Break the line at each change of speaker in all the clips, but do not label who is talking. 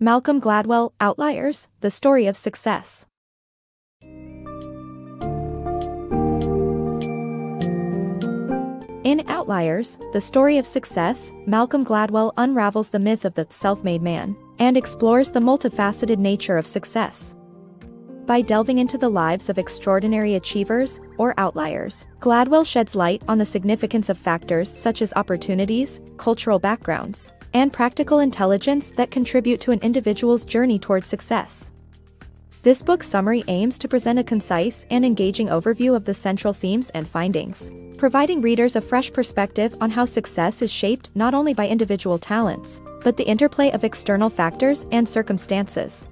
Malcolm Gladwell, Outliers, The Story of Success. In Outliers, The Story of Success, Malcolm Gladwell unravels the myth of the self-made man and explores the multifaceted nature of success. By delving into the lives of extraordinary achievers, or outliers, Gladwell sheds light on the significance of factors such as opportunities, cultural backgrounds, and practical intelligence that contribute to an individual's journey towards success. This book's summary aims to present a concise and engaging overview of the central themes and findings, providing readers a fresh perspective on how success is shaped not only by individual talents, but the interplay of external factors and circumstances.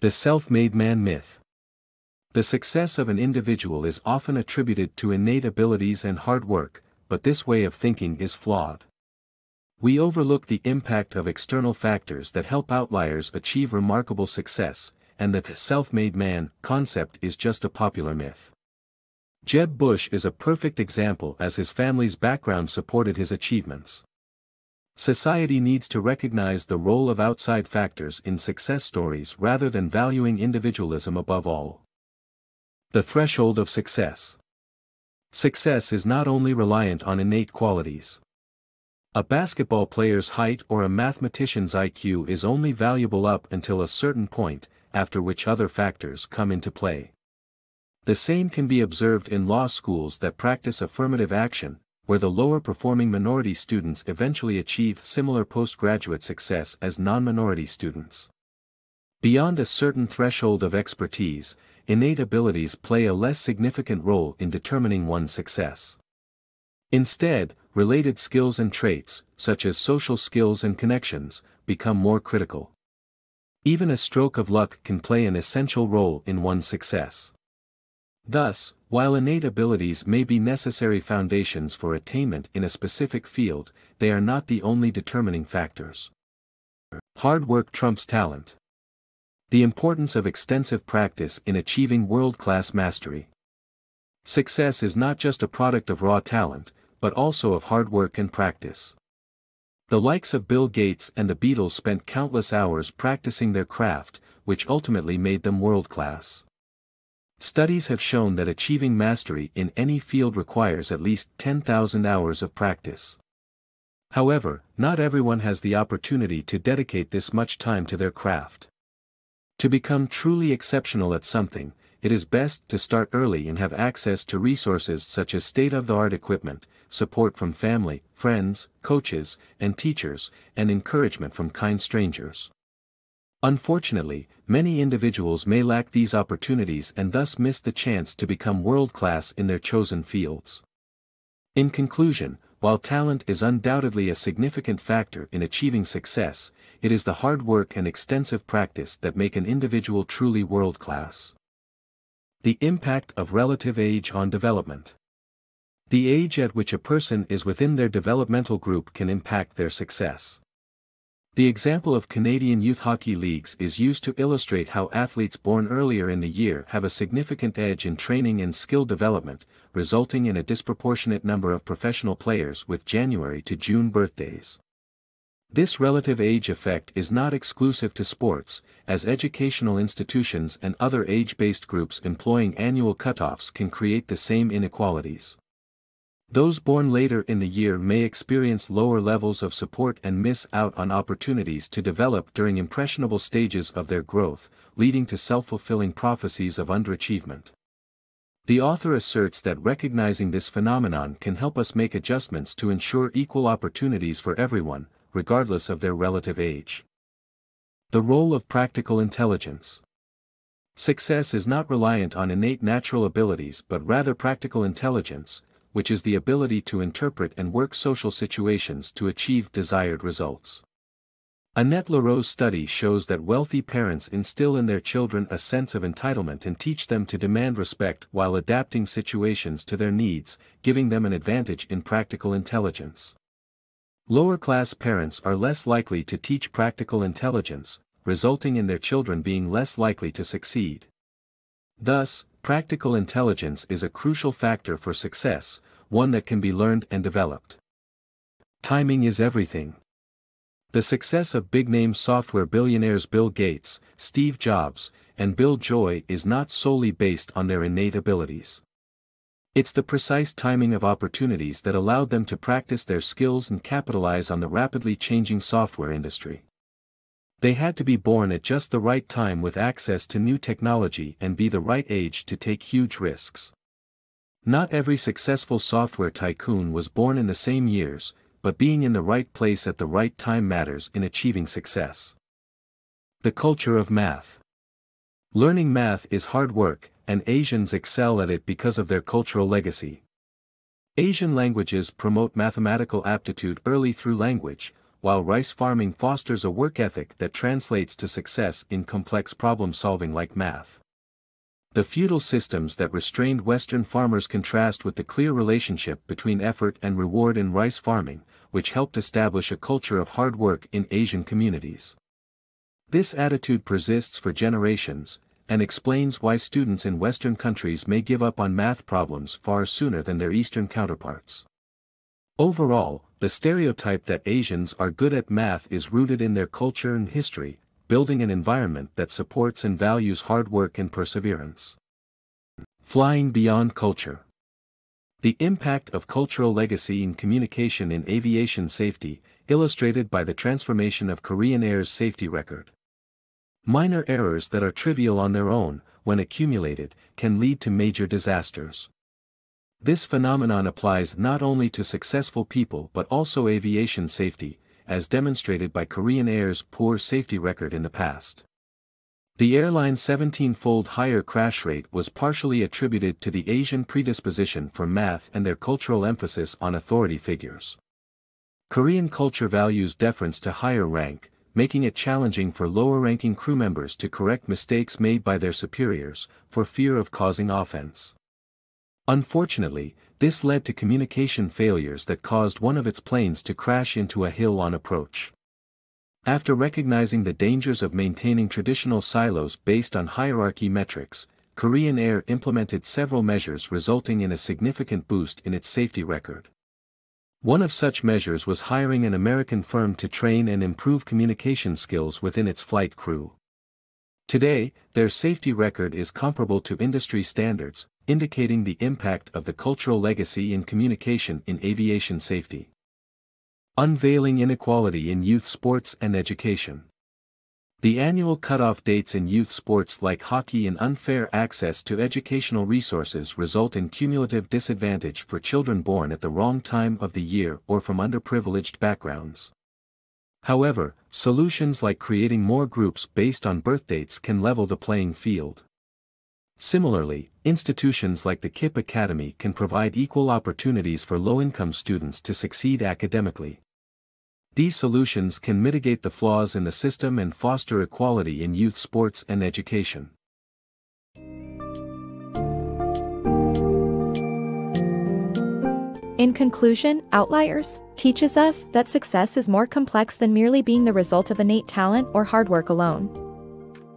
The self-made man myth. The success of an individual is often attributed to innate abilities and hard work, but this way of thinking is flawed. We overlook the impact of external factors that help outliers achieve remarkable success, and that the self-made man concept is just a popular myth. Jeb Bush is a perfect example as his family's background supported his achievements. Society needs to recognize the role of outside factors in success stories rather than valuing individualism above all. The threshold of success. Success is not only reliant on innate qualities. A basketball player's height or a mathematician's IQ is only valuable up until a certain point, after which other factors come into play. The same can be observed in law schools that practice affirmative action, where the lower-performing minority students eventually achieve similar postgraduate success as non-minority students. Beyond a certain threshold of expertise, innate abilities play a less significant role in determining one's success. Instead, related skills and traits, such as social skills and connections, become more critical. Even a stroke of luck can play an essential role in one's success. Thus, while innate abilities may be necessary foundations for attainment in a specific field, they are not the only determining factors. Hard work trumps talent. The importance of extensive practice in achieving world-class mastery. Success is not just a product of raw talent, but also of hard work and practice. The likes of Bill Gates and the Beatles spent countless hours practicing their craft, which ultimately made them world-class. Studies have shown that achieving mastery in any field requires at least 10,000 hours of practice. However, not everyone has the opportunity to dedicate this much time to their craft. To become truly exceptional at something, it is best to start early and have access to resources such as state-of-the-art equipment, support from family, friends, coaches, and teachers, and encouragement from kind strangers. Unfortunately, many individuals may lack these opportunities and thus miss the chance to become world-class in their chosen fields. In conclusion, while talent is undoubtedly a significant factor in achieving success, it is the hard work and extensive practice that make an individual truly world-class. The impact of relative age on development. The age at which a person is within their developmental group can impact their success. The example of Canadian youth hockey leagues is used to illustrate how athletes born earlier in the year have a significant edge in training and skill development, resulting in a disproportionate number of professional players with January to June birthdays. This relative age effect is not exclusive to sports, as educational institutions and other age-based groups employing annual cutoffs can create the same inequalities. Those born later in the year may experience lower levels of support and miss out on opportunities to develop during impressionable stages of their growth, leading to self-fulfilling prophecies of underachievement. The author asserts that recognizing this phenomenon can help us make adjustments to ensure equal opportunities for everyone, regardless of their relative age. The role of practical intelligence. Success is not reliant on innate natural abilities but rather practical intelligence, which is the ability to interpret and work social situations to achieve desired results. Annette Lareau's study shows that wealthy parents instill in their children a sense of entitlement and teach them to demand respect while adapting situations to their needs, giving them an advantage in practical intelligence. Lower-class parents are less likely to teach practical intelligence, resulting in their children being less likely to succeed. Thus, practical intelligence is a crucial factor for success, one that can be learned and developed. Timing is everything. The success of big-name software billionaires Bill Gates, Steve Jobs, and Bill Joy is not solely based on their innate abilities. It's the precise timing of opportunities that allowed them to practice their skills and capitalize on the rapidly changing software industry. They had to be born at just the right time with access to new technology and be the right age to take huge risks. Not every successful software tycoon was born in the same years, but being in the right place at the right time matters in achieving success. The culture of math. Learning math is hard work, and Asians excel at it because of their cultural legacy. Asian languages promote mathematical aptitude early through language, while rice farming fosters a work ethic that translates to success in complex problem-solving like math. The feudal systems that restrained Western farmers contrast with the clear relationship between effort and reward in rice farming, which helped establish a culture of hard work in Asian communities. This attitude persists for generations, and explains why students in Western countries may give up on math problems far sooner than their Eastern counterparts. Overall, the stereotype that Asians are good at math is rooted in their culture and history, building an environment that supports and values hard work and perseverance. Flying beyond culture. The impact of cultural legacy in communication in aviation safety, illustrated by the transformation of Korean Air's safety record. Minor errors that are trivial on their own, when accumulated, can lead to major disasters. This phenomenon applies not only to successful people but also aviation safety, as demonstrated by Korean Air's poor safety record in the past. The airline's 17-fold higher crash rate was partially attributed to the Asian predisposition for math and their cultural emphasis on authority figures. Korean culture values deference to higher rank, making it challenging for lower-ranking crew members to correct mistakes made by their superiors, for fear of causing offense. Unfortunately, this led to communication failures that caused one of its planes to crash into a hill on approach. After recognizing the dangers of maintaining traditional silos based on hierarchy metrics, Korean Air implemented several measures resulting in a significant boost in its safety record. One of such measures was hiring an American firm to train and improve communication skills within its flight crew. Today, their safety record is comparable to industry standards, indicating the impact of the cultural legacy in communication in aviation safety. Unveiling inequality in youth sports and education. The annual cutoff dates in youth sports like hockey and unfair access to educational resources result in cumulative disadvantage for children born at the wrong time of the year or from underprivileged backgrounds. However, solutions like creating more groups based on birth dates can level the playing field. Similarly, institutions like the KIPP Academy can provide equal opportunities for low-income students to succeed academically. These solutions can mitigate the flaws in the system and foster equality in youth sports and education.
In conclusion, Outliers teaches us that success is more complex than merely being the result of innate talent or hard work alone.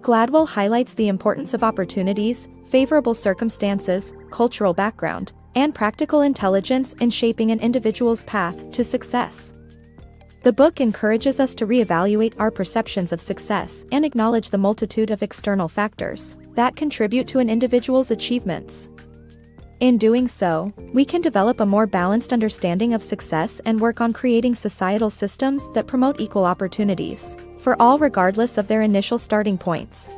Gladwell highlights the importance of opportunities, favorable circumstances, cultural background, and practical intelligence in shaping an individual's path to success. The book encourages us to reevaluate our perceptions of success and acknowledge the multitude of external factors that contribute to an individual's achievements. In doing so, we can develop a more balanced understanding of success and work on creating societal systems that promote equal opportunities for all regardless of their initial starting points.